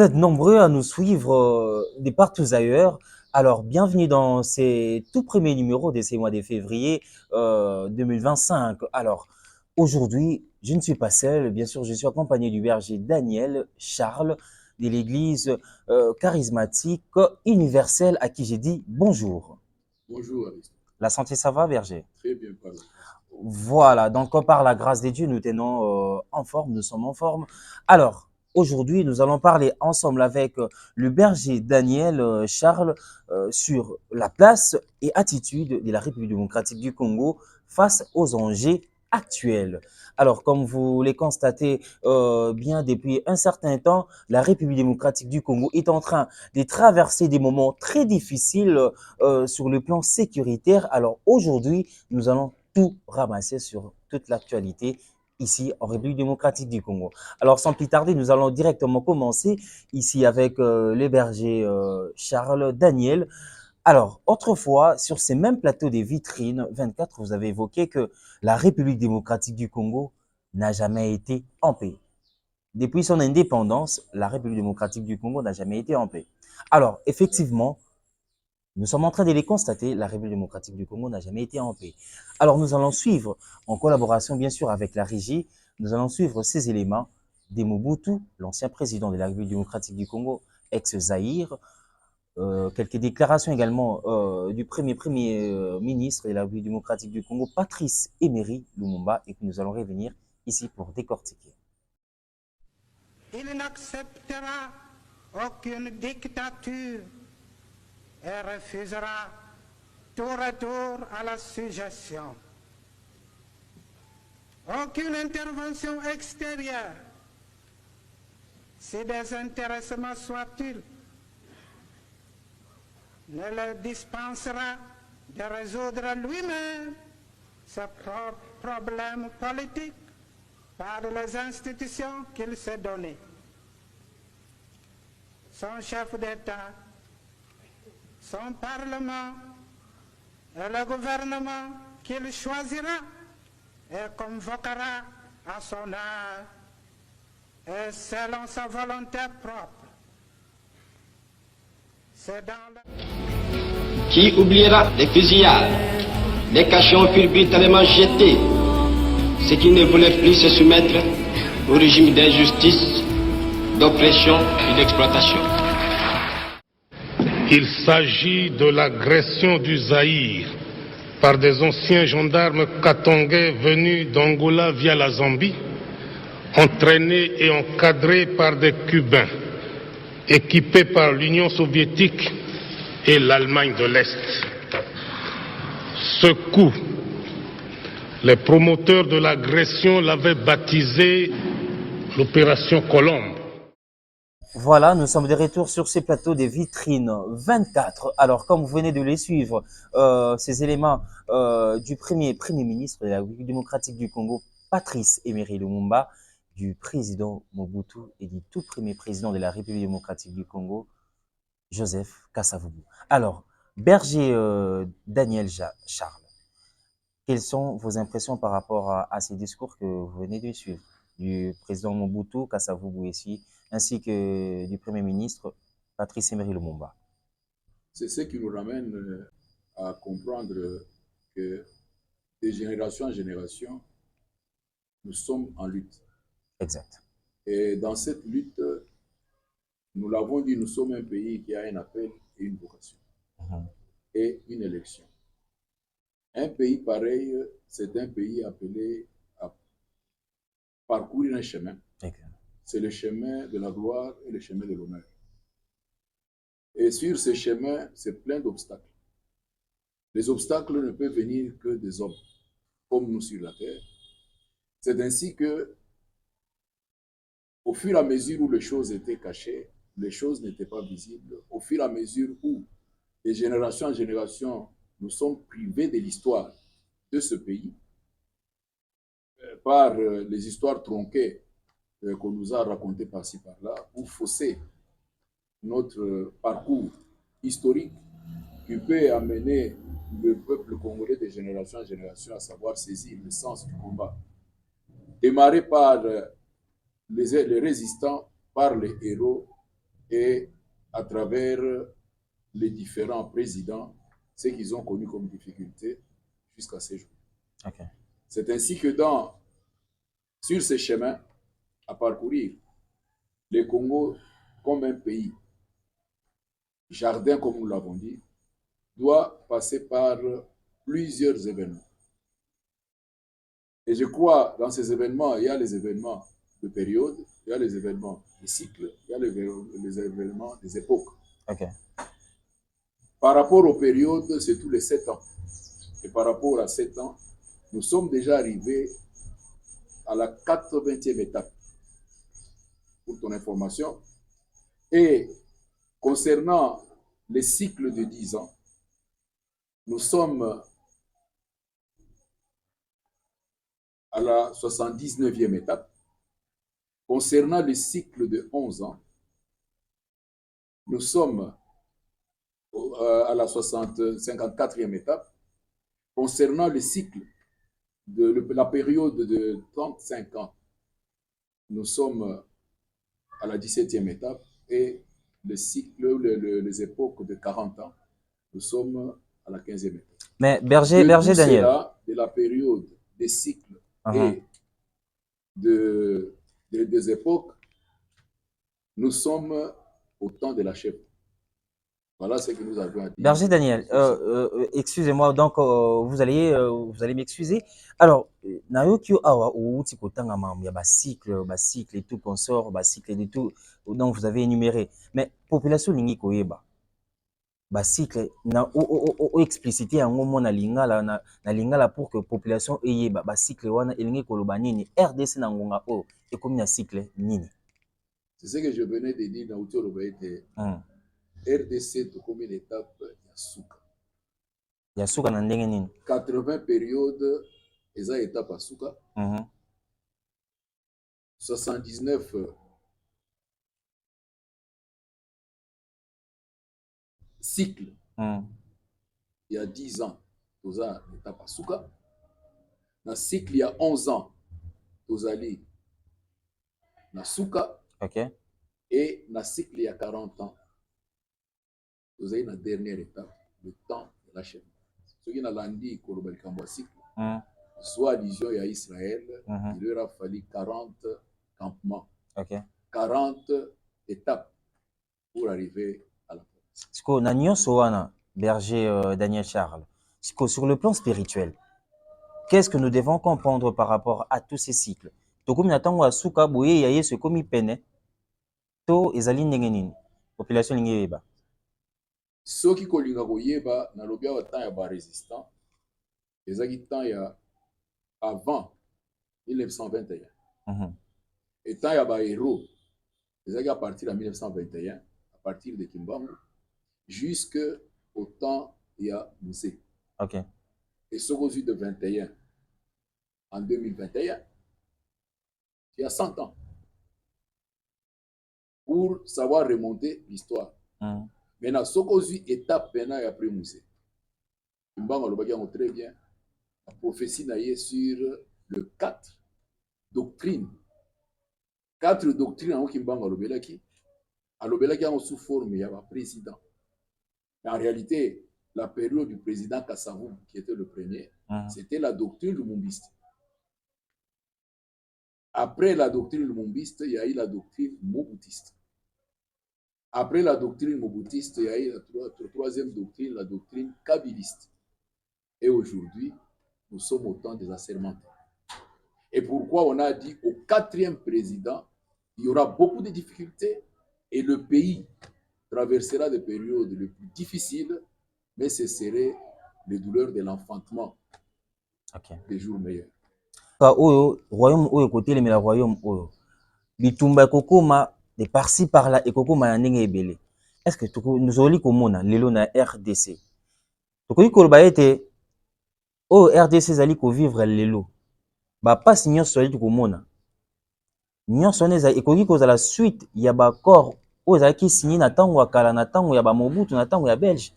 Vous êtes nombreux à nous suivre de partout ailleurs. Alors, bienvenue dans ces tout premiers numéros de ces mois de février 2025. Alors, aujourd'hui, je ne suis pas seul. Bien sûr, je suis accompagné du berger Daniel Charles de l'église charismatique universelle à qui j'ai dit bonjour. Bonjour, Alice. La santé, ça va, berger? Très bien, par la grâce. Voilà, donc par la grâce de Dieu, nous tenons en forme, nous sommes en forme. Alors, aujourd'hui, nous allons parler ensemble avec le berger Daniel Charles sur la place et attitude de la République démocratique du Congo face aux enjeux actuels. Alors, comme vous les constatez bien depuis un certain temps, la République démocratique du Congo est en train de traverser des moments très difficiles sur le plan sécuritaire. Alors, aujourd'hui, nous allons tout ramasser sur toute l'actualité ici en République démocratique du Congo. Alors sans plus tarder, nous allons directement commencer ici avec le berger Charles Daniel. Alors, autrefois, sur ces mêmes plateaux des vitrines 24, vous avez évoqué que la République démocratique du Congo n'a jamais été en paix. Depuis son indépendance, la République démocratique du Congo n'a jamais été en paix. Alors, effectivement, nous sommes en train de les constater, la République démocratique du Congo n'a jamais été en paix. Alors nous allons suivre, en collaboration bien sûr avec la régie, nous allons suivre ces éléments de Mobutu, l'ancien président de la République démocratique du Congo, ex-Zaïre, quelques déclarations également du premier ministre de la République démocratique du Congo, Patrice Emery Lumumba, et puis nous allons revenir ici pour décortiquer. Il n'acceptera aucune dictature et refusera tout retour à la sujétion. Aucune intervention extérieure, si désintéressement soit-il, ne le dispensera de résoudre lui-même ses propres problèmes politiques par les institutions qu'il s'est données. Son chef d'État, son Parlement et le gouvernement qu'il choisira et convoquera à son âge et selon sa volonté propre. C'est dans le... Qui oubliera les fusillades, les cachons furent brutalement jetés, ceux qui ne voulaient plus se soumettre au régime d'injustice, d'oppression et d'exploitation. Il s'agit de l'agression du Zaïre par des anciens gendarmes katongais venus d'Angola via la Zambie, entraînés et encadrés par des Cubains, équipés par l'Union soviétique et l'Allemagne de l'Est. Ce coup, les promoteurs de l'agression l'avaient baptisé l'opération Colombe. Voilà, nous sommes de retour sur ces plateaux des vitrines 24. Alors, comme vous venez de les suivre, ces éléments du premier ministre de la République démocratique du Congo, Patrice Emery Lumumba, du président Mobutu et du tout premier président de la République démocratique du Congo, Joseph Kasavubu. Alors, berger Daniel Charles, quelles sont vos impressions par rapport à ces discours que vous venez de suivre du président Mobutu Kasavubu ici, ainsi que du Premier ministre Patrice Emery Lumumba? C'est ce qui nous ramène à comprendre que de génération en génération, nous sommes en lutte. Exact. Et dans cette lutte, nous l'avons dit, nous sommes un pays qui a un appel et une vocation et une élection. Un pays pareil, c'est un pays appelé à parcourir un chemin. C'est le chemin de la gloire et le chemin de l'honneur. Et sur ce chemin, c'est plein d'obstacles. Les obstacles ne peuvent venir que des hommes, comme nous sur la terre. C'est ainsi que, au fur et à mesure où les choses étaient cachées, les choses n'étaient pas visibles. Au fur et à mesure où, de génération en génération, nous sommes privés de l'histoire de ce pays, par les histoires tronquées qu'on nous a racontées par-ci par-là, ou fausser notre parcours historique qui peut amener le peuple congolais de génération en génération à savoir saisir le sens du combat. Démarré par les résistants, par les héros, et à travers les différents présidents, ce qu'ils ont connu comme difficulté jusqu'à ces jours. Ok. C'est ainsi que sur ces chemins à parcourir, le Congo, comme un pays, jardin comme nous l'avons dit, doit passer par plusieurs événements. Et je crois, dans ces événements, il y a les événements de période, il y a les événements de cycle, il y a les événements des époques. Ok. Par rapport aux périodes, c'est tous les 7 ans. Et par rapport à 7 ans, nous sommes déjà arrivés à la 80e étape, pour ton information. Et concernant les cycles de 10 ans, nous sommes à la 79e étape. Concernant le cycle de 11 ans, nous sommes à la 54e étape. Concernant le cycle de la période de 35 ans, nous sommes à la 17e étape. Et le cycle, les époques de 40 ans, nous sommes à la 15e étape. Mais Berger Daniel. Cela, de la période des cycles et des époques, nous sommes au temps de la chèvre. Voilà ce que nous avons à dire. Berger Daniel, excusez-moi, donc vous allez m'excuser. Alors, nayoki awa outi kotanga mam ya cycle et tout consort, cycle et tout, donc vous avez énuméré. Mais population lingi koyeba. Cycle na o explicité yango mona lingala na lingala pour que population eyeba cycle wana elingi koloba nini RDC na ngonga o ekomi na cycle nini. C'est ce que je venais de dire dans Outio Lobaete. RDC tokomi l'étape ya suka. Ya suka na ndenge nini? 80 périodes eza étape ya suka. 79 cycle. Il y a 10 ans, toza l'étape à suka. Dans cycle, il y a 11 ans, tozali na suka. Ok. Et dans cycle, il y a 40 ans, tozali na dernière étape, le temps de la chaîne. Ce qui n'a landi kolobali kambo cycle. Soit allusion à Israël, il leur a fallu 40 campements. Ok. 40 étapes pour arriver à la fin. Ce qu'on a nyonso wana Berger Daniel Charles. Sur le plan spirituel, qu'est-ce que nous devons comprendre par rapport à tous ces cycles? Tokomi na tango asuka boye ya yesu komi pene to ezali ndenge nini? Population lingi yeba. Soki kolinga koyeba na lobi awa temps ya ba résistant, ezaki temps ya avant 1921. Et temps ya ba héros, ezaki à partir de 1921, à partir de Kimbangu, jusqu'au temps il y a Moussé. Ok. Et ce qu'au de 21 en 2021, il y a 100 ans. Pour savoir remonter l'histoire. Maintenant, ce qu'au étape maintenant et après Moussé. Kimbangu le bagage très bien. La prophétie naïe sur le 4 doctrines. 4 doctrines en Kimbangu le belaki. Le belaki en sous forme il y a un président. En réalité, la période du président Kassavou, qui était le premier, c'était la doctrine lumumbiste. Après la doctrine lumumbiste, il y a eu la doctrine moboutiste. Après la doctrine moboutiste, il y a eu la troisième doctrine, la doctrine kabiliste. Et aujourd'hui, nous sommes au temps des assermentés. Et pourquoi on a dit au 4e président, il y aura beaucoup de difficultés et le pays traversera des périodes les plus difficiles, mais ce serait les douleurs de l'enfantement des jours meilleurs. Royaume oyo côté le royaume oyo bitumba kokoma de par-ci par-là et kokoma na ndenge ebele. Est-ce que nous oli komona lelo na RDC tokoki koloba ete o RDC zali ko vivre lelo ba passe nyonso ali komona nyonso neza ekoki kozala suite ya ba corps oyo ezalaki signé na tango ya kala na tango ya ba Mobutu na tango ya Belge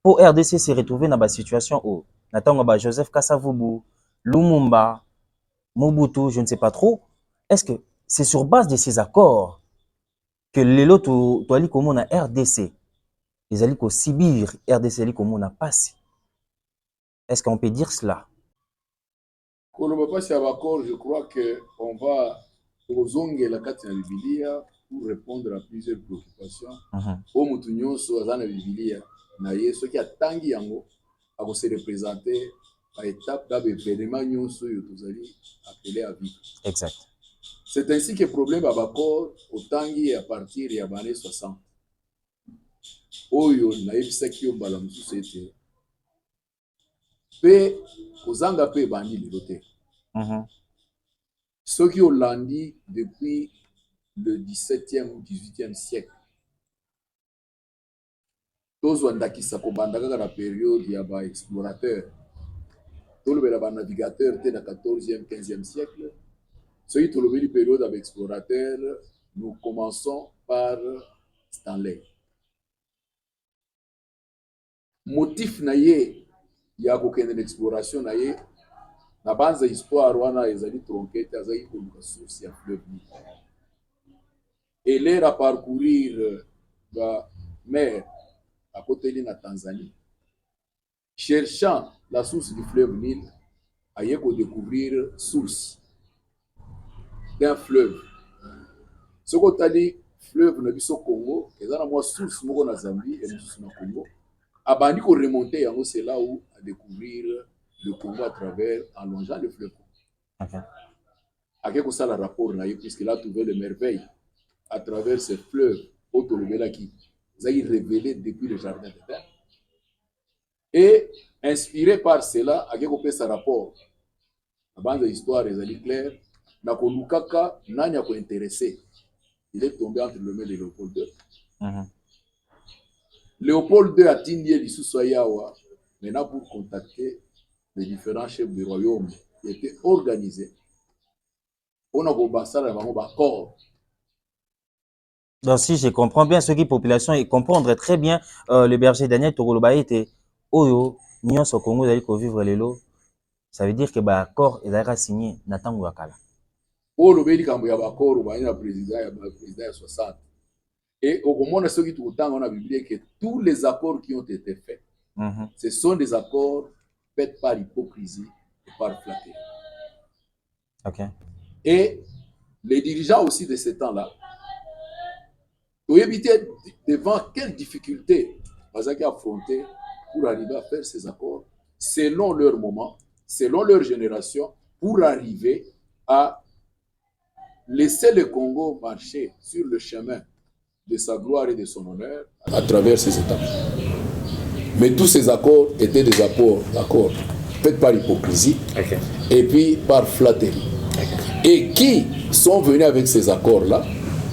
pour RDC se retrouver na ba situation oyo na tango ba Joseph Kasavubu, Lumumba, Mobutu, je ne sais pas trop. Est-ce que c'est sur base de ces accords que lelo toali komona RDC ezali ko sibir RDC ezali komona pasi. Est-ce qu'on peut dire cela? Koloba pasi abakor, je crois que on va ozonge la kati na Biblia pour répondre à plusieurs préoccupations. O mutu nyonso aza na Biblia na yeso ki atangi yango ako se représenter par étape da événement nyonso yo tozali appelé à vivre. Exact. C'est ainsi que le problème abakor otangi à partir ya années 60. Oyo na yebisaki yo mbala mosusu ete pe kozanga pe bandi lelo te. Ceux qui ont landi depuis le 17e ou 18e siècle. Tous ont ndakisa kobandaka na période ya ba explorateur. Tout le ba navigateur te na 14e, 15e siècle. Ceux qui ont le période avec explorateur, nous commençons par Stanley. Motif na ye ya kokende l'exploration na ye na banza histoire wana ezali tronquete azali koluka source ya fleuve Nil. Et l'air à parcourir la mer à côté de la Tanzanie, cherchant la source du fleuve Nil, a y découvrir source d'un fleuve. Ce qu'on a dit, fleuve na biso Congo, et dans la moi source moko na Zambie et source na Congo. Abandi ko remonter yango, c'est là où à découvrir le Congo à travers en longeant le fleuve. Avec ça le rapport na puisqu'il a trouvé les merveilles à travers ce fleuve Otolobela qui a révélé depuis le jardin de terre. Et inspiré par cela, avec ce rapport, la bande d'histoire est claire, na konukaka nani a intéressé. Il est tombé entre le mains de Léopold II. Léopold II a tindi l'Issou-Soyawa maintenant pour contacter les différents chefs du royaume qui étaient organisés. On a combattu dans le corps. Donc, si je comprends bien, ceux qui population et comprendre très bien le berger Daniel Tokoloba était Oyo, Nyon so Congo d'aller vivre les lots. Ça veut dire que bah accord est déjà signé Nathan Wakala. Oh le béni kambo ya accord ou le président ya 60. Et au moment ceux qui tout autant on a biblié que tous les accords qui ont été faits, ce sont des accords faits par hypocrisie et par flatterie. OK. Et les dirigeants aussi de ce temps-là, pour éviter devant quelles difficultés ils ont affronté pour arriver à faire ces accords, selon leur moment, selon leur génération, pour arriver à laisser le Congo marcher sur le chemin de sa gloire et de son honneur à travers ces étapes. Mais tous ces accords étaient des accords faits par hypocrisie et puis par flatterie. Et qui sont venus avec ces accords-là?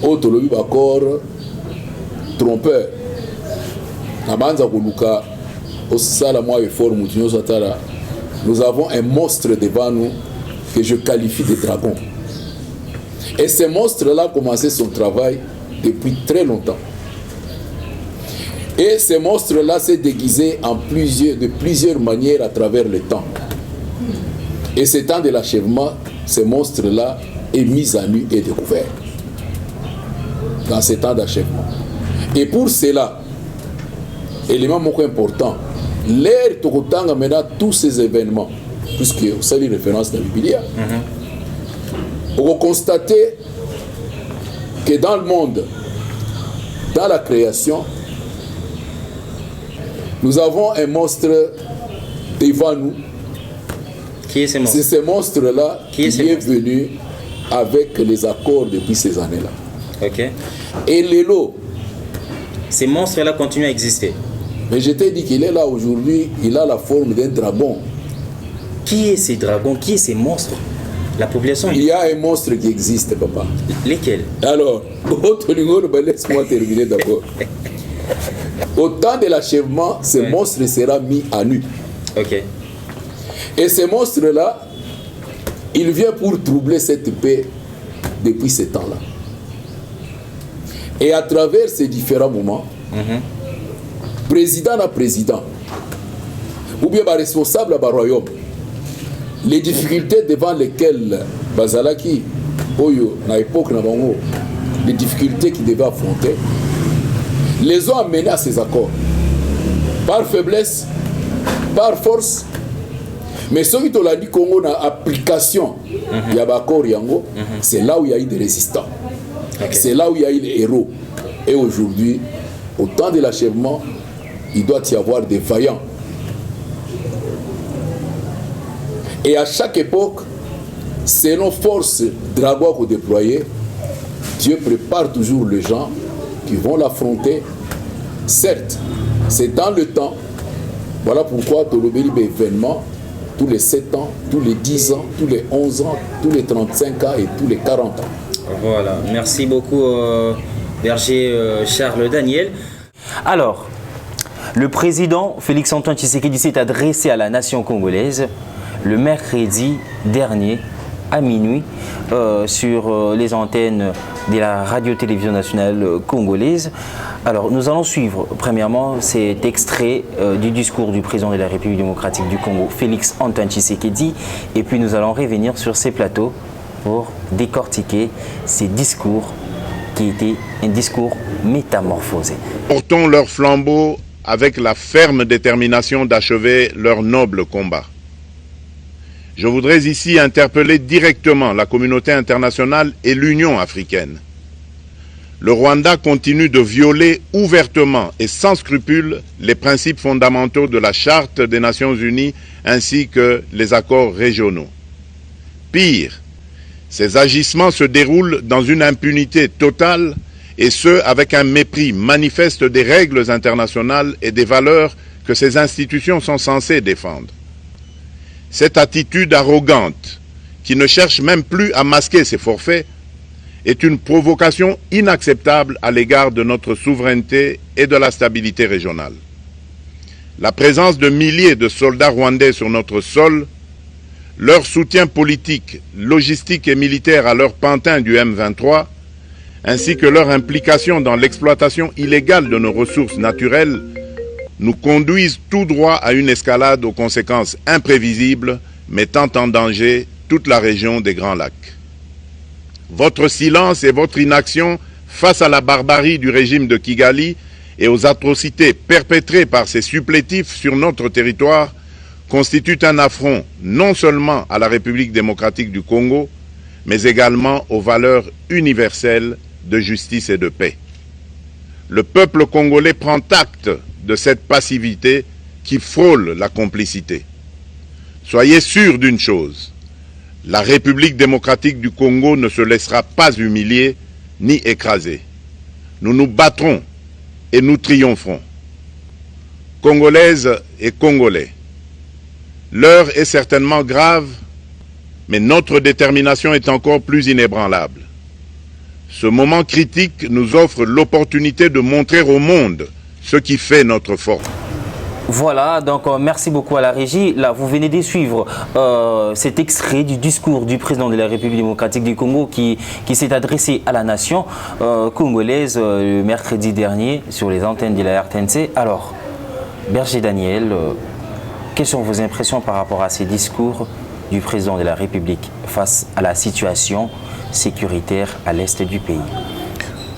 Autolobi accord trompeur. Nous avons un monstre devant nous que je qualifie de dragon. Et ce monstre-là a commencé son travail depuis très longtemps. Et ce monstre-là s'est déguisé de plusieurs manières à travers le temps. Et ce temps de l'achèvement, ce monstre-là est mis à nu et découvert. Dans ce temps d'achèvement. Et pour cela, élément beaucoup important, l'ère Tokotanga maintenant tous ces événements, puisque vous savez les références dans la Bible, on va constater que dans le monde, dans la création, nous avons un monstre devant nous. Qui est ce monstre? C'est ce monstre-là qui est venu avec les accords depuis ces années-là. OK. Et l'élo. Ces monstres-là continuent à exister. Mais je t'ai dit qu'il est là aujourd'hui, il a la forme d'un dragon. Qui est ces dragons? Qui est ces monstres? La population. Il y a un monstre qui existe, papa. Lesquels? Alors, laisse-moi terminer d'abord. Au temps de l'achèvement, ce monstre sera mis à nu. OK. Et ce monstre-là, il vient pour troubler cette paix depuis ce temps-là. Et à travers ces différents moments, président à président, ou bien responsable à royaume, les difficultés devant lesquelles Bazalaki, Oyo, na époque na bango, les difficultés qu'ils devaient affronter, les ont amenés à ces accords. Par faiblesse, par force. Mais ce qui l'a dit Congo dans l'application, il y a l'accord Yango, c'est là où il y a eu des résistants. Okay. C'est là où il y a eu les héros. Et aujourd'hui, au temps de l'achèvement, il doit y avoir des vaillants. Et à chaque époque, selon force dragois qu'on déployait, Dieu prépare toujours les gens qui vont l'affronter. Certes, c'est dans le temps. Voilà pourquoi Tolobeli événement, tous les 7 ans, tous les 10 ans, tous les 11 ans, tous les 35 ans et tous les 40 ans. Voilà, merci beaucoup berger Charles Daniel. Alors, le président Félix-Antoine Tshisekedi s'est adressé à la nation congolaise le mercredi dernier à minuit sur les antennes de la radio-télévision nationale congolaise. Alors, nous allons suivre premièrement cet extrait du discours du président de la République démocratique du Congo, Félix-Antoine Tshisekedi, et puis nous allons revenir sur ces plateaux pour décortiquer ces discours qui étaient un discours métamorphosé. Portons leur flambeau avec la ferme détermination d'achever leur noble combat. Je voudrais ici interpeller directement la communauté internationale et l'Union africaine. Le Rwanda continue de violer ouvertement et sans scrupule les principes fondamentaux de la Charte des Nations Unies ainsi que les accords régionaux. Pire, ces agissements se déroulent dans une impunité totale et ce, avec un mépris manifeste des règles internationales et des valeurs que ces institutions sont censées défendre. Cette attitude arrogante, qui ne cherche même plus à masquer ses forfaits, est une provocation inacceptable à l'égard de notre souveraineté et de la stabilité régionale. La présence de milliers de soldats rwandais sur notre sol, leur soutien politique, logistique et militaire à leur pantin du M23, ainsi que leur implication dans l'exploitation illégale de nos ressources naturelles, nous conduisent tout droit à une escalade aux conséquences imprévisibles, mettant en danger toute la région des Grands Lacs. Votre silence et votre inaction face à la barbarie du régime de Kigali et aux atrocités perpétrées par ses supplétifs sur notre territoire constituent un affront non seulement à la République démocratique du Congo, mais également aux valeurs universelles de justice et de paix. Le peuple congolais prend acte de cette passivité qui frôle la complicité. Soyez sûrs d'une chose, la République démocratique du Congo ne se laissera pas humilier ni écraser. Nous nous battrons et nous triompherons. Congolaises et Congolais, l'heure est certainement grave, mais notre détermination est encore plus inébranlable. Ce moment critique nous offre l'opportunité de montrer au monde ce qui fait notre force. Voilà, donc merci beaucoup à la régie. Là, vous venez de suivre cet extrait du discours du président de la République démocratique du Congo qui s'est adressé à la nation congolaise le mercredi dernier sur les antennes de la RTNC. Alors, berger Daniel, quelles sont vos impressions par rapport à ces discours du président de la République face à la situation sécuritaire à l'est du pays?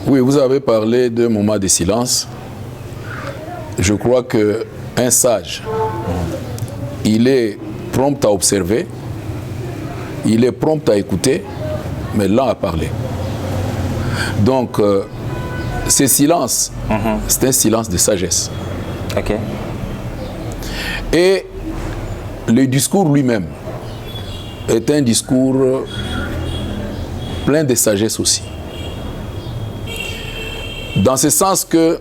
Oui, vous avez parlé d'un moment de silence. Je crois qu'un sage, il est prompt à observer, il est prompt à écouter, mais lent à parler. Donc, ce silence, c'est un silence de sagesse. Okay. Et le discours lui-même est un discours plein de sagesse aussi. Dans ce sens que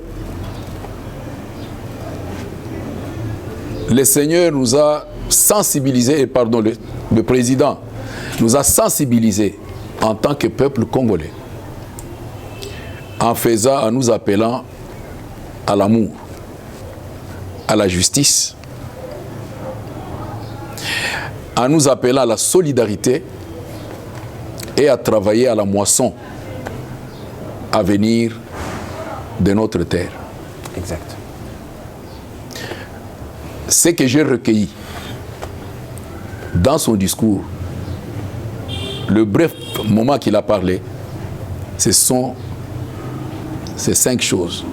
le Seigneur nous a sensibilisés, le président nous a sensibilisés en tant que peuple congolais, en nous appelant à l'amour, à la justice, en nous appelant à la solidarité et à travailler à la moisson à venir de notre terre. Exact. Ce que j'ai recueilli dans son discours, le bref moment qu'il a parlé, ce sont c'est 5 choses.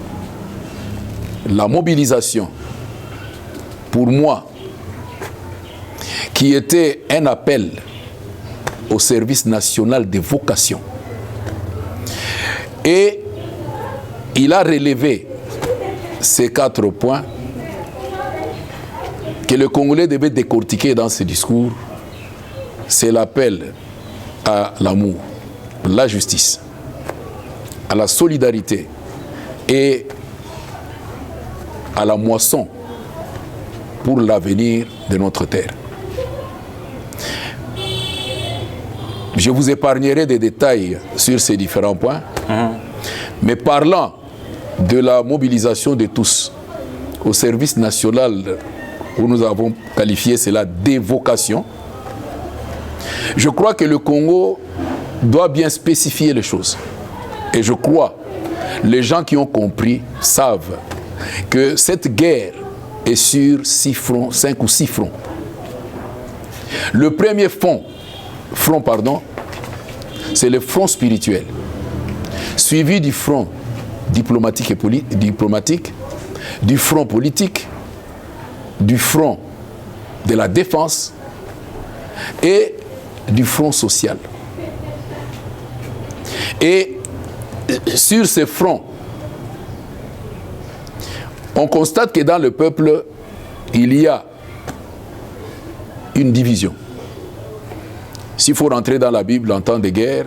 La mobilisation, pour moi, qui était un appel au service national des vocations. Et il a relevé ces 4 points que le Congolais devait décortiquer dans ce discours. C'est l'appel à l'amour, la justice, à la solidarité et à la moisson pour l'avenir de notre terre. Je vous épargnerai des détails sur ces différents points, mais parlant de la mobilisation de tous au service national, où nous avons qualifié cela d'évocation, je crois que le Congo doit bien spécifier les choses. Et je crois, les gens qui ont compris savent que cette guerre est sur 6 fronts, 5 ou 6 fronts. Le premier front, c'est le front spirituel, suivi du front diplomatique, du front politique, du front de la défense et du front social. Et sur ces fronts, on constate que dans le peuple, il y a une division. S'il faut rentrer dans la Bible en temps de guerre,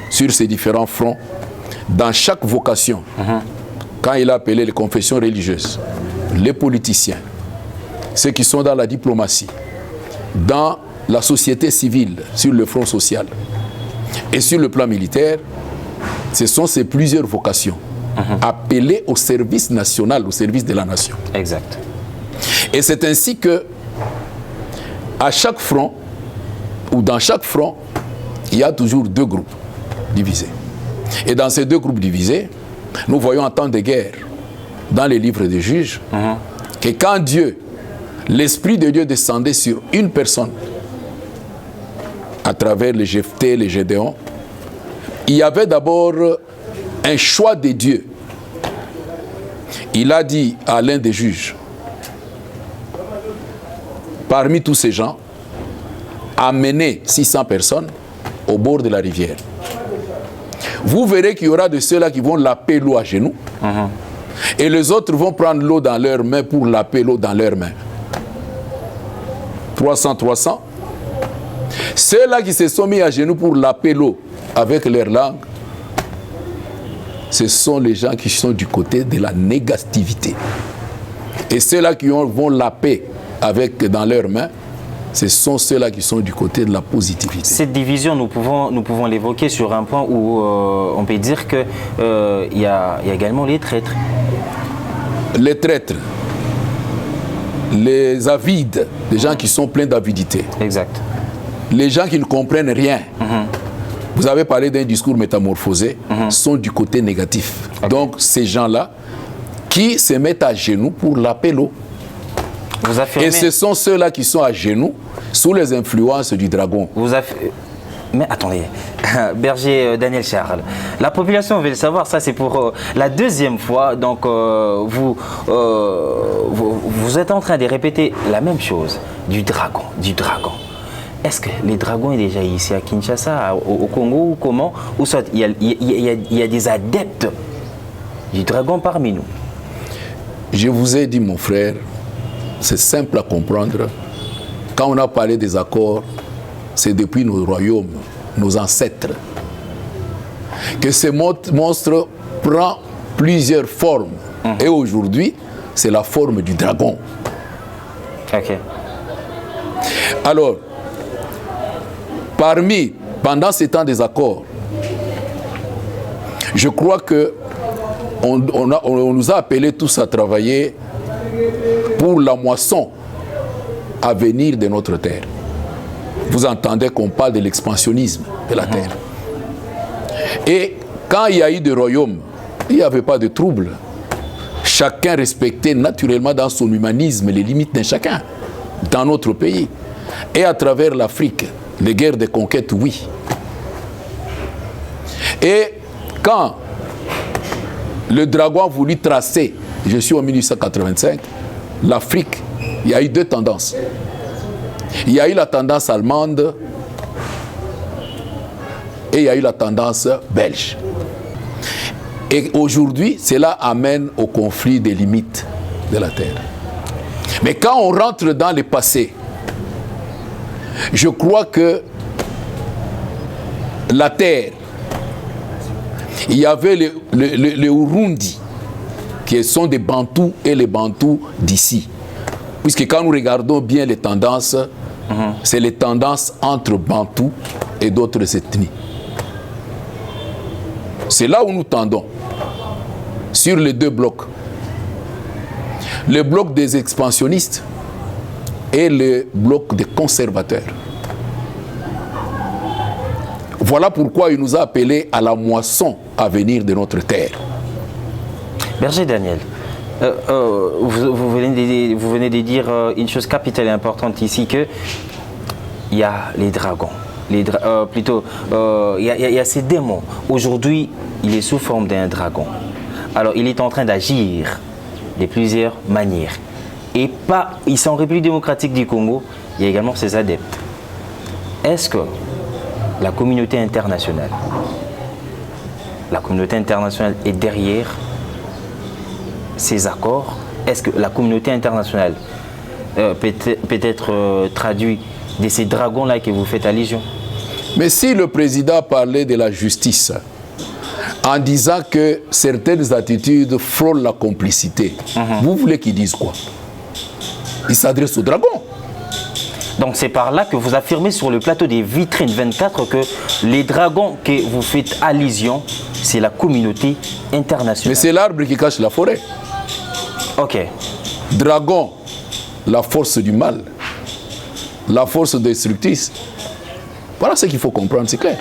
sur ces différents fronts, dans chaque vocation, quand il a appelé les confessions religieuses, les politiciens, ceux qui sont dans la diplomatie, dans la société civile, sur le front social et sur le plan militaire, ce sont ces plusieurs vocations appelées au service national, au service de la nation. Exact. Et c'est ainsi que à chaque front, ou dans chaque front, il y a toujours 2 groupes divisés. Et dans ces 2 groupes divisés, nous voyons en temps de guerre, dans les livres des juges, que quand Dieu, l'Esprit de Dieu descendait sur une personne, à travers les Jephthé, les Gédéon, il y avait d'abord un choix de Dieu. Il a dit à l'un des juges, parmi tous ces gens, amenez 600 personnes au bord de la rivière. Vous verrez qu'il y aura de ceux-là qui vont laper l'eau à genoux, et les autres vont prendre l'eau dans leurs mains pour laper l'eau dans leurs mains. 300. Ceux-là qui se sont mis à genoux pour laper l'eau avec leur langue, ce sont les gens qui sont du côté de la négativité. Et ceux-là qui vont laper dans leurs mains, ce sont ceux-là qui sont du côté de la positivité. Cette division, nous pouvons l'évoquer sur un point où on peut dire qu'il y a également les traîtres. Les traîtres, les avides, les gens qui sont pleins d'avidité. Exact. Les gens qui ne comprennent rien. Vous avez parlé d'un discours métamorphosé, sont du côté négatif. Okay. Donc ces gens-là qui se mettent à genoux pour laper l'eau. Vous affirmez... Et ce sont ceux-là qui sont à genoux sous les influences du dragon. Mais attendez, berger Daniel Charles, la population veut le savoir, ça c'est pour la 2e fois, donc vous êtes en train de répéter la même chose, du dragon. Est-ce que les dragons est déjà ici à Kinshasa, au Congo, ou comment? Ou soit il y a des adeptes du dragon parmi nous? Je vous ai dit, mon frère, c'est simple à comprendre. Quand on a parlé des accords, c'est depuis nos royaumes, nos ancêtres, que ce monstre prend plusieurs formes. Et aujourd'hui, c'est la forme du dragon. Ok. Alors, pendant ces temps des accords, je crois que on nous a appelés tous à travailler pour la moisson à venir de notre terre. Vous entendez qu'on parle de l'expansionnisme de la terre. Et quand il y a eu des royaumes, il n'y avait pas de trouble. Chacun respectait naturellement dans son humanisme les limites de chacun, dans notre pays. Et à travers l'Afrique, les guerres de conquête, oui. Et quand le dragon a voulu tracer, je suis en 1885, l'Afrique, il y a eu deux tendances. Il y a eu la tendance allemande et il y a eu la tendance belge. Et aujourd'hui, cela amène au conflit des limites de la terre. Mais quand on rentre dans le passé, je crois que la terre, il y avait les Urundi, qui sont des Bantous et les Bantous d'ici. Puisque quand nous regardons bien les tendances, c'est les tendances entre Bantous et d'autres ethnies. C'est là où nous tendons, sur les deux blocs. Le bloc des expansionnistes et le bloc des conservateurs. Voilà pourquoi il nous a appelés à la moisson à venir de notre terre. Berger Daniel, vous venez de dire une chose capitale et importante ici, que il y a les dragons. Il y a ces démons. Aujourd'hui, il est sous forme d'un dragon. Alors, il est en train d'agir de plusieurs manières. Et pas, ici en République démocratique du Congo, il y a également ses adeptes. Est-ce que la communauté internationale est derrière ces accords? Est-ce que la communauté internationale peut être traduit de ces dragons-là que vous faites allusion? Mais si le président parlait de la justice en disant que certaines attitudes frôlent la complicité, vous voulez qu'il dise quoi? Il s'adresse aux dragons. Donc c'est par là que vous affirmez sur le plateau des Vitrines 24 que les dragons que vous faites allusion, c'est la communauté internationale. Mais c'est l'arbre qui cache la forêt. Ok. Dragon, la force du mal, la force destructrice. Voilà ce qu'il faut comprendre, c'est clair.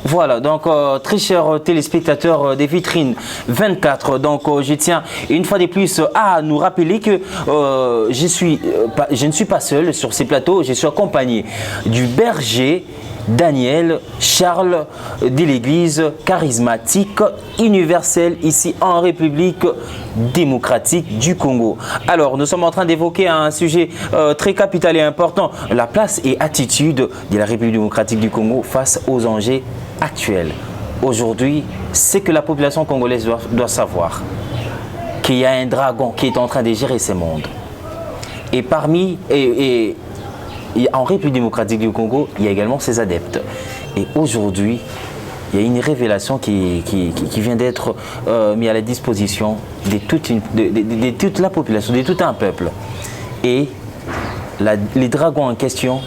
Voilà, donc très chers téléspectateurs des Vitrines 24, donc je tiens une fois de plus à nous rappeler que je ne suis pas seul sur ces plateaux, je suis accompagné du berger Daniel Charles de l'Église charismatique universelle ici en République démocratique du Congo. Alors, nous sommes en train d'évoquer un sujet très capital et important, la place et attitude de la République démocratique du Congo face aux enjeux actuels. Aujourd'hui, c'est que la population congolaise doit savoir qu'il y a un dragon qui est en train de gérer ce monde. Et en République démocratique du Congo, il y a également ses adeptes. Et aujourd'hui, il y a une révélation qui vient d'être mise à la disposition de toute la population, de tout un peuple. Et les dragons en question,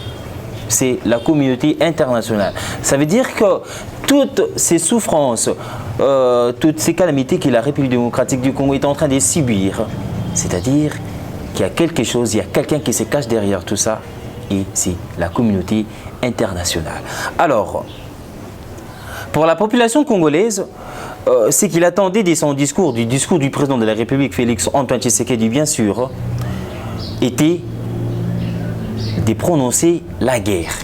c'est la communauté internationale. Ça veut dire que toutes ces souffrances, toutes ces calamités que la République démocratique du Congo est en train de subir, c'est-à-dire qu'il y a quelque chose, il y a quelqu'un qui se cache derrière tout ça, et c'est la communauté internationale. Alors, pour la population congolaise, ce qu'il attendait de son discours, du discours du président de la République, Félix Antoine Tshisekedi, bien sûr, était de prononcer la guerre.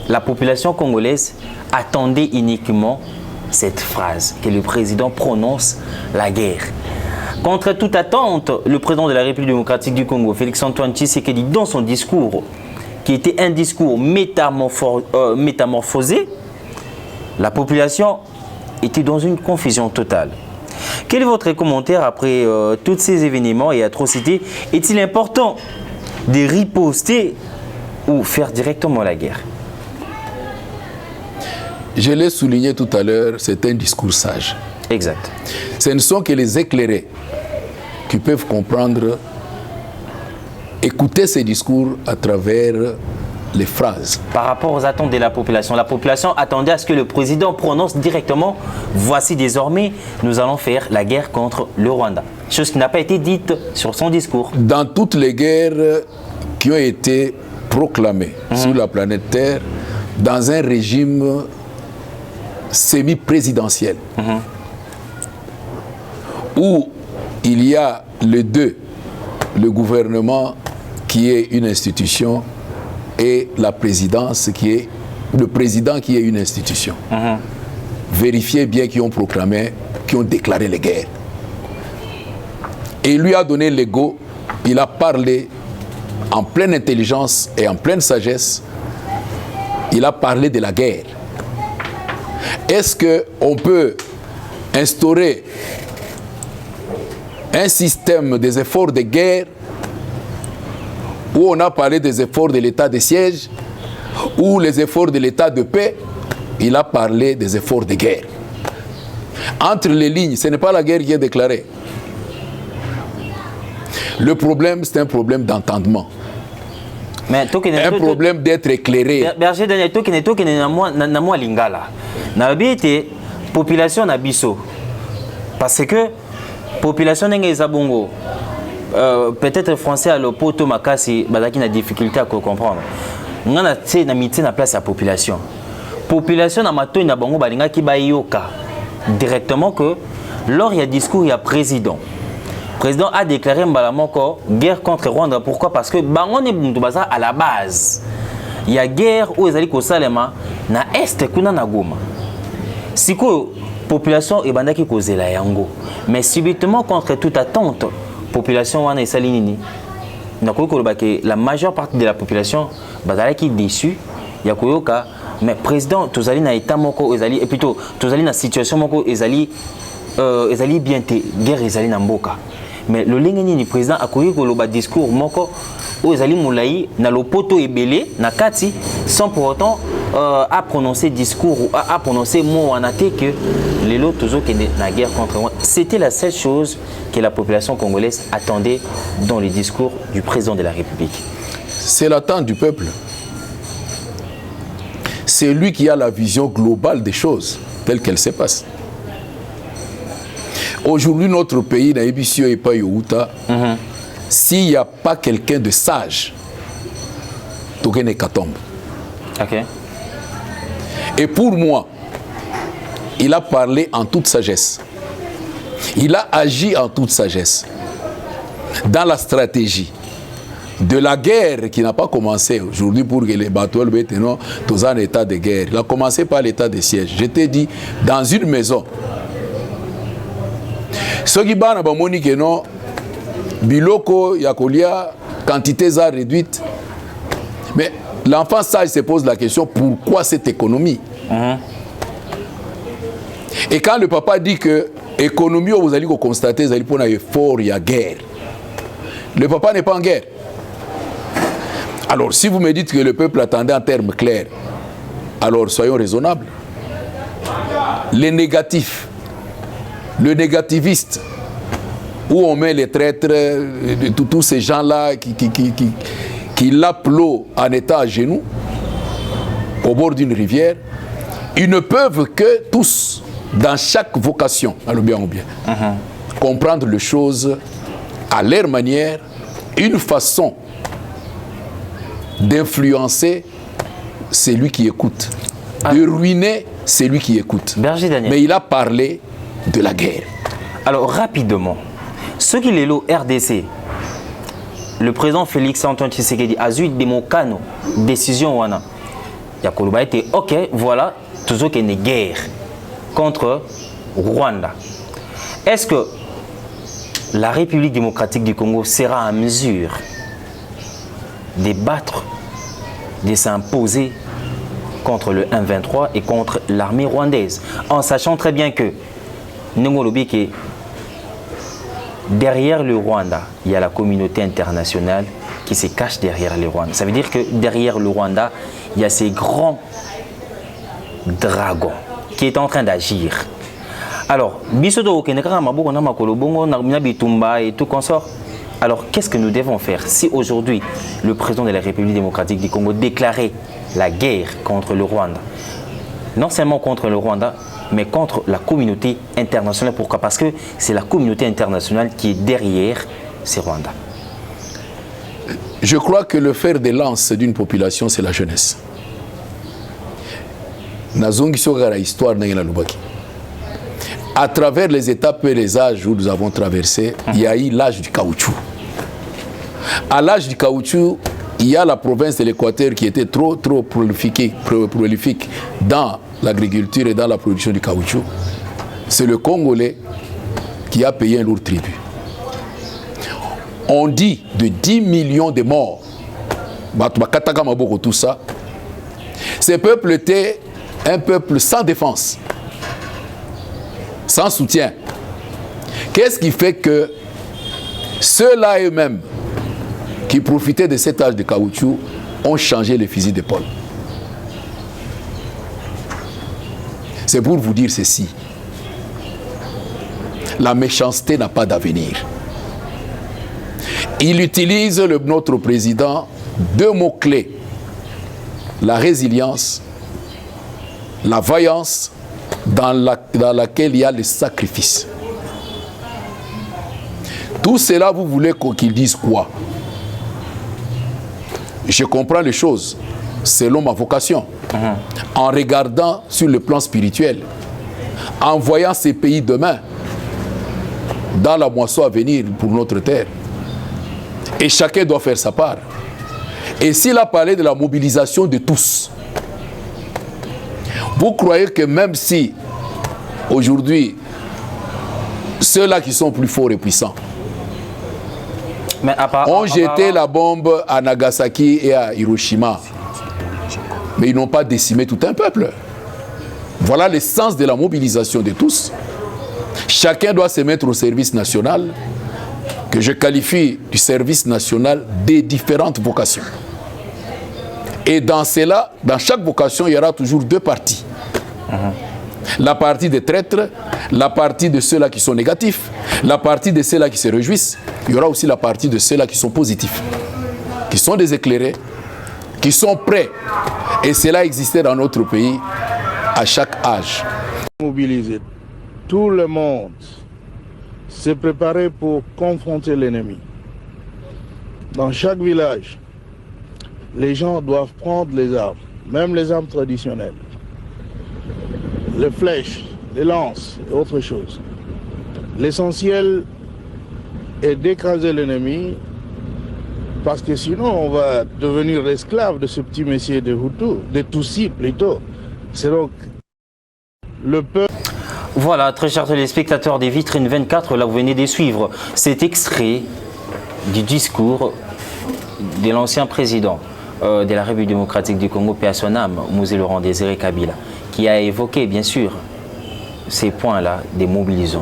La population congolaise attendait uniquement cette phrase, que le président prononce la guerre. Contre toute attente, le président de la République démocratique du Congo, Félix Antoine Tshisekedi, dans son discours, qui était un discours métamorphosé, la population était dans une confusion totale. Quel est votre commentaire après tous ces événements et atrocités? Est-il important de riposter ou faire directement la guerre? Je l'ai souligné tout à l'heure, c'est un discours sage. Exact. Ce ne sont que les éclairés qui peuvent comprendre, écouter ces discours à travers les phrases. Par rapport aux attentes de la population attendait à ce que le président prononce directement « Voici désormais, nous allons faire la guerre contre le Rwanda ». Chose qui n'a pas été dite sur son discours. Dans toutes les guerres qui ont été proclamées sur la planète Terre, dans un régime semi-présidentiel, où il y a les deux, le gouvernement qui est une institution et la présidence qui est le président qui est une institution. vérifiez bien qui ont proclamé, qui ont déclaré les guerres. Et il lui a donné l'ego, il a parlé en pleine intelligence et en pleine sagesse, il a parlé de la guerre. Est-ce qu'on peut instaurer un système des efforts de guerre où on a parlé des efforts de l'état de siège ou les efforts de l'état de paix? Il a parlé des efforts de guerre. Entre les lignes, ce n'est pas la guerre qui est déclarée. Le problème, c'est un problème d'entendement. Mais un problème d'être éclairé. Berger Daniel, to na moi lingala. Na biete population na biso. Parce que population n'engé zabongo. Peut-être français à l'opoto makasi bazaki na difficulté à comprendre. Ngana tse na miti na place à population. Population na mato na bango balinga ki bayoka directement que lors il y a discours il y a président. Le président a déclaré Mbalamoko guerre contre Rwanda. Pourquoi? Parce que Bango Nebuntubaza à la base. Il y a guerre où ils allaient au Salema, na Est, kuna na Goma. Si la population est bandaki causé la yango. Mais subitement, contre toute attente, population wana esalinini. La majeure partie de la population est déçue. Il y a koyoka. Mais président, tous allez na état moko, et plutôt tous allez na situation moko, ils allez bien te guerre, ils allez na mboka. Mais le lingeni président a connu le discours moko où ils allaient moulaï na lopoto ebélé na kati sans pour autant à prononcer discours ou à prononcer mot en athée que les lots toujours qui na guerre contre moi. C'était la seule chose que la population congolaise attendait dans les discours du président de la République. C'est l'attente du peuple. C'est lui qui a la vision globale des choses telles qu'elles se passent. Aujourd'hui, notre pays, s'il n'y a pas quelqu'un de sage, tout est hécatombe. Okay. Et pour moi, il a parlé en toute sagesse. Il a agi en toute sagesse. Dans la stratégie de la guerre qui n'a pas commencé aujourd'hui pour que les bateaux tous en état de guerre. Il a commencé par l'état de siège. Je t'ai dit, dans une maison, ceux qui banent bamoni que non, biloko yakolia, quantité za réduite. Mais l'enfant sage se pose la question, pourquoi cette économie? Et quand le papa dit que économie, vous allez constater, vous allez prendre un effort, il y a guerre. Le papa n'est pas en guerre. Alors, si vous me dites que le peuple attendait en termes clairs, alors soyons raisonnables. Les négatifs, le négativiste, où on met les traîtres, tous ces gens-là qui l'appellent en état à genoux, au bord d'une rivière, ils ne peuvent que tous, dans chaque vocation, alors bien ou bien, comprendre les choses à leur manière, une façon d'influencer celui qui écoute, de ruiner celui qui écoute. Berger Daniel. Mais il a parlé de la guerre. Alors rapidement, ce qui est le RDC, le président Félix Antoine Tshisekedi a eu des mots canaux, décision wana. Yakoluba était ok, voilà, toujours qu'il y a une guerre contre Rwanda. Est-ce que la République démocratique du Congo sera en mesure de battre, de s'imposer contre le M23 et contre l'armée rwandaise, en sachant très bien que derrière le Rwanda, il y a la communauté internationale qui se cache derrière le Rwanda. Ça veut dire que derrière le Rwanda, il y a ces grands dragons qui est en train d'agir. Alors, et tout consort. Alors, qu'est-ce que nous devons faire si aujourd'hui le président de la République démocratique du Congo déclarait la guerre contre le Rwanda? Non seulement contre le Rwanda, mais contre la communauté internationale. Pourquoi? Parce que c'est la communauté internationale qui est derrière ces Rwandais. Je crois que le fer de lance d'une population, c'est la jeunesse. À travers les étapes et les âges où nous avons traversé, il y a eu l'âge du caoutchouc. À l'âge du caoutchouc, il y a la province de l'Équateur qui était trop prolifique dans l'agriculture et dans la production du caoutchouc, c'est le Congolais qui a payé un lourd tribut. On dit de 10 millions de morts. Tout ça. Ces peuples étaient un peuple sans défense, sans soutien. Qu'est-ce qui fait que ceux-là eux-mêmes qui profitaient de cet âge de caoutchouc ont changé les fusils d'épaule? C'est pour vous dire ceci. La méchanceté n'a pas d'avenir. Il utilise, notre président, 2 mots-clés. La résilience, la vaillance, dans laquelle il y a le sacrifice. Tout cela, vous voulez qu'ils disent quoi? Je comprends les choses selon ma vocation. En regardant sur le plan spirituel, en voyant ces pays demain, dans la moisson à venir pour notre terre. Et chacun doit faire sa part. Et s'il a parlé de la mobilisation de tous, vous croyez que même si aujourd'hui ceux-là qui sont plus forts et puissants ont jeté la bombe à Nagasaki et à Hiroshima, mais ils n'ont pas décimé tout un peuple. Voilà l'essence de la mobilisation de tous. Chacun doit se mettre au service national, que je qualifie du service national des différentes vocations. Et dans cela, dans chaque vocation, il y aura toujours 2 parties. La partie des traîtres, la partie de ceux-là qui sont négatifs, la partie de ceux-là qui se réjouissent. Il y aura aussi la partie de ceux-là qui sont positifs, qui sont des éclairés, qui sont prêts. Et cela existait dans notre pays à chaque âge. Mobiliser tout le monde, se préparer pour confronter l'ennemi. Dans chaque village, les gens doivent prendre les armes, même les armes traditionnelles, les flèches, les lances et autre chose. L'essentiel est d'écraser l'ennemi, parce que sinon on va devenir l'esclave de ce petit messier de Hutu, de Tutsi plutôt. C'est donc le peuple. Voilà, très chers téléspectateurs des Vitrines 24, là vous venez de suivre cet extrait du discours de l'ancien président de la République démocratique du Congo, paix à son âme, Moïse Laurent Désiré Kabila, qui a évoqué bien sûr ces points-là des mobilisons.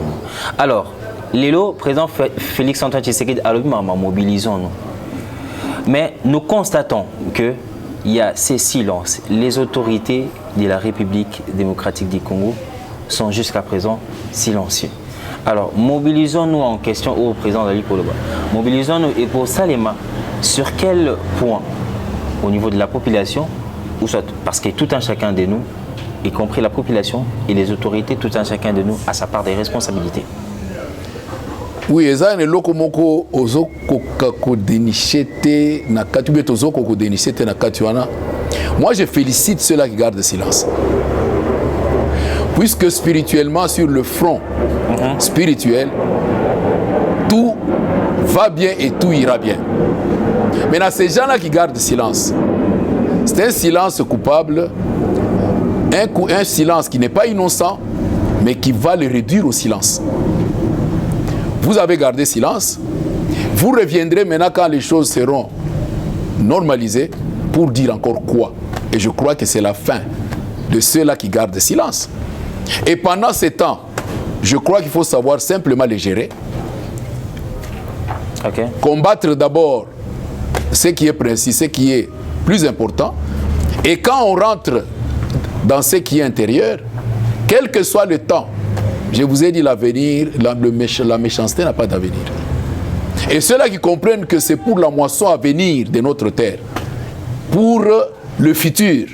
Alors, Lélo, président Félix Antoine Tshisekedi a le moment mobilisons-nous. Mais nous constatons qu'il y a ces silences. Les autorités de la République démocratique du Congo sont jusqu'à présent silencieux. Alors, mobilisons-nous en question au président Dali Koloba. Mobilisons-nous et pour Salema, sur quel point au niveau de la population, ou soit parce que tout un chacun de nous, y compris la population et les autorités, tout un chacun de nous a sa part des responsabilités. Oui, ezane lokomoko ozoko dénichete na katu ozoko ko dénichete na katuana. Moi, je félicite ceux-là qui gardent le silence. Puisque spirituellement, sur le front spirituel, tout va bien et tout ira bien. Maintenant, ces gens-là qui gardent le silence, c'est un silence coupable, un silence qui n'est pas innocent, mais qui va le réduire au silence. Vous avez gardé silence, vous reviendrez maintenant quand les choses seront normalisées pour dire encore quoi. Et je crois que c'est la fin de ceux-là qui gardent le silence. Et pendant ce temps, je crois qu'il faut savoir simplement les gérer. Combattre d'abord ce qui est précis, ce qui est plus important. Et quand on rentre dans ce qui est intérieur, quel que soit le temps, je vous ai dit l'avenir, la méchanceté n'a pas d'avenir. Et ceux-là qui comprennent que c'est pour la moisson à venir de notre terre, pour le futur,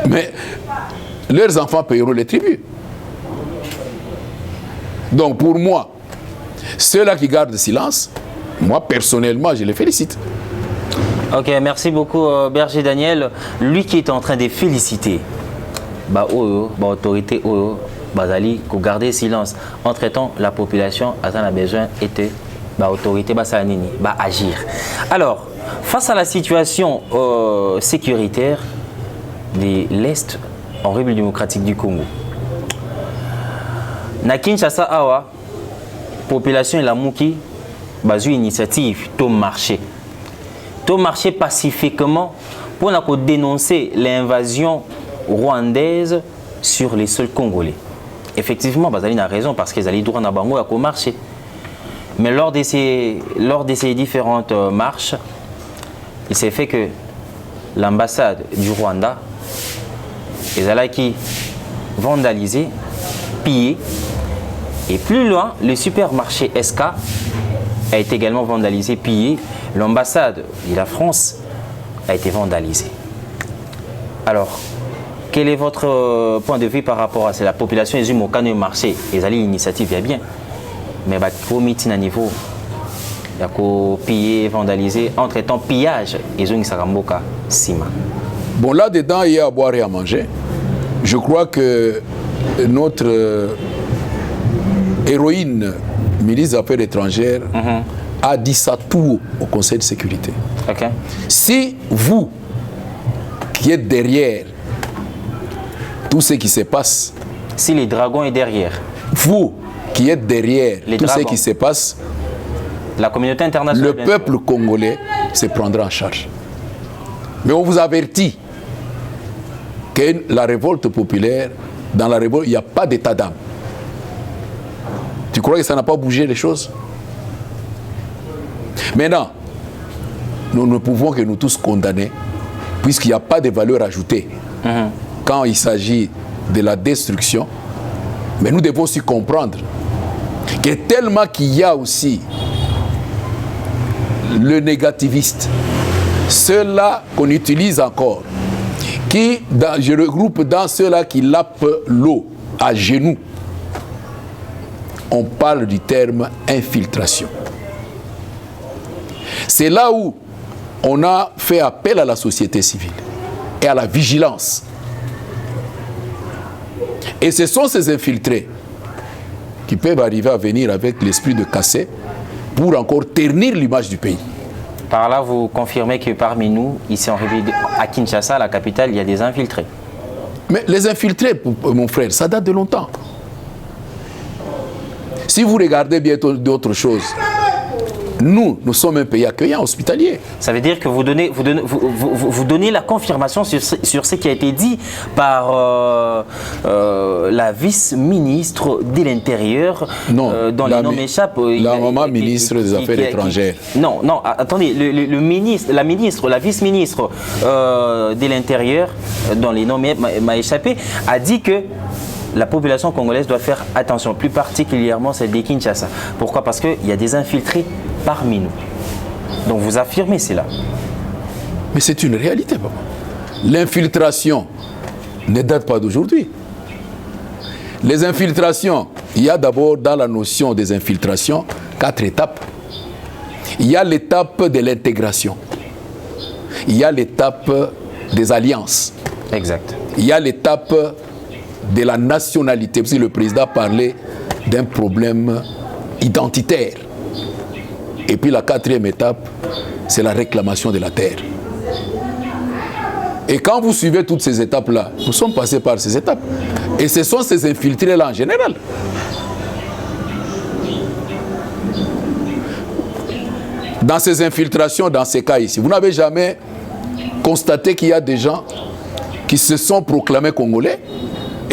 mais leurs enfants paieront les tributs. Donc pour moi, ceux-là qui gardent le silence, moi personnellement, je les félicite. Ok, merci beaucoup Berger Daniel. Lui qui est en train de féliciter l'autorité Bazali pour garder silence. Entre-temps, la population a besoin d'être l'autorité agir. Alors, face à la situation sécuritaire de l'Est en République démocratique du Congo. Na Kinshasa awa population et la mouki bazu initiative to marché pacifiquement pour dénoncer l'invasion rwandaise sur les sols congolais. Effectivement, Bazali a raison parce qu'ils allaient droit à Bango à marcher. Mais lors de ces différentes marches, il s'est fait que l'ambassade du Rwanda est allée vandaliser, piller. Et plus loin, le supermarché SK a été également vandalisé, pillé. L'ambassade de la France a été vandalisée. Alors, quel est votre point de vue par rapport à ça? La population est au canot marché, ils allaient l'initiative, il y a bien. Mais il y a un niveau, il y a piller, vandaliser, entre-temps, pillage, ils ont une saramboka, sima. Bon, là-dedans, il y a à boire et à manger. Je crois que notre héroïne, ministre des Affaires étrangères, a dit ça tout au Conseil de sécurité. Okay. Si vous, qui êtes derrière tout ce qui se passe, si les dragons est derrière, vous qui êtes derrière tout ce qui se passe, la communauté internationale, le peuple congolais se prendra en charge. Mais on vous avertit que la révolte populaire, dans la révolte, il n'y a pas d'état d'âme. Tu crois que ça n'a pas bougé les choses? Maintenant, nous ne pouvons que nous tous condamner, puisqu'il n'y a pas de valeur ajoutée quand il s'agit de la destruction. Mais nous devons aussi comprendre que tellement qu'il y a aussi le négativiste, ceux-là qu'on utilise encore, qui, je regroupe dans ceux-là qui lapent l'eau à genoux. On parle du terme infiltration. C'est là où on a fait appel à la société civile et à la vigilance. Et ce sont ces infiltrés qui peuvent arriver à venir avec l'esprit de casser pour encore ternir l'image du pays. Par là, vous confirmez que parmi nous, ici à Kinshasa, la capitale, il y a des infiltrés. Mais les infiltrés, mon frère, ça date de longtemps. Si vous regardez bien d'autres choses, nous sommes un pays accueillant, hospitalier. Ça veut dire que vous donnez la confirmation sur ce qui a été dit par la vice-ministre de l'Intérieur, dont les noms m'échappent. La maman ministre des Affaires étrangères. Non, attendez, la vice-ministre de l'Intérieur, dont les noms m'a échappé, a dit que la population congolaise doit faire attention, plus particulièrement celle de Kinshasa. Pourquoi? Parce qu'il y a des infiltrés parmi nous. Donc vous affirmez cela. Mais c'est une réalité, papa. L'infiltration ne date pas d'aujourd'hui. Les infiltrations, il y a d'abord dans la notion des infiltrations 4 étapes. Il y a l'étape de l'intégration. Il y a l'étape des alliances. Exact. Il y a l'étape de la nationalité, parce que le président parlait d'un problème identitaire. Et puis la 4e étape, c'est la réclamation de la terre. Et quand vous suivez toutes ces étapes-là, nous sommes passés par ces étapes. Et ce sont ces infiltrés-là en général. Dans ces infiltrations, dans ces cas ici, vous n'avez jamais constaté qu'il y a des gens qui se sont proclamés congolais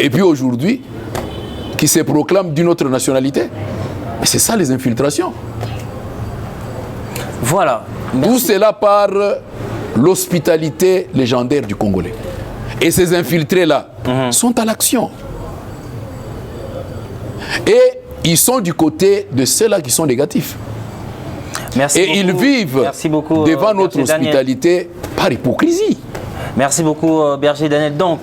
et puis aujourd'hui, qui se proclament d'une autre nationalité. Et c'est ça les infiltrations. Voilà. Merci. Tout cela par l'hospitalité légendaire du Congolais. Et ces infiltrés-là sont à l'action. Et ils sont du côté de ceux-là qui sont négatifs. Merci et beaucoup. Ils vivent devant notre hospitalité par hypocrisie. Merci beaucoup, Berger Daniel. Donc,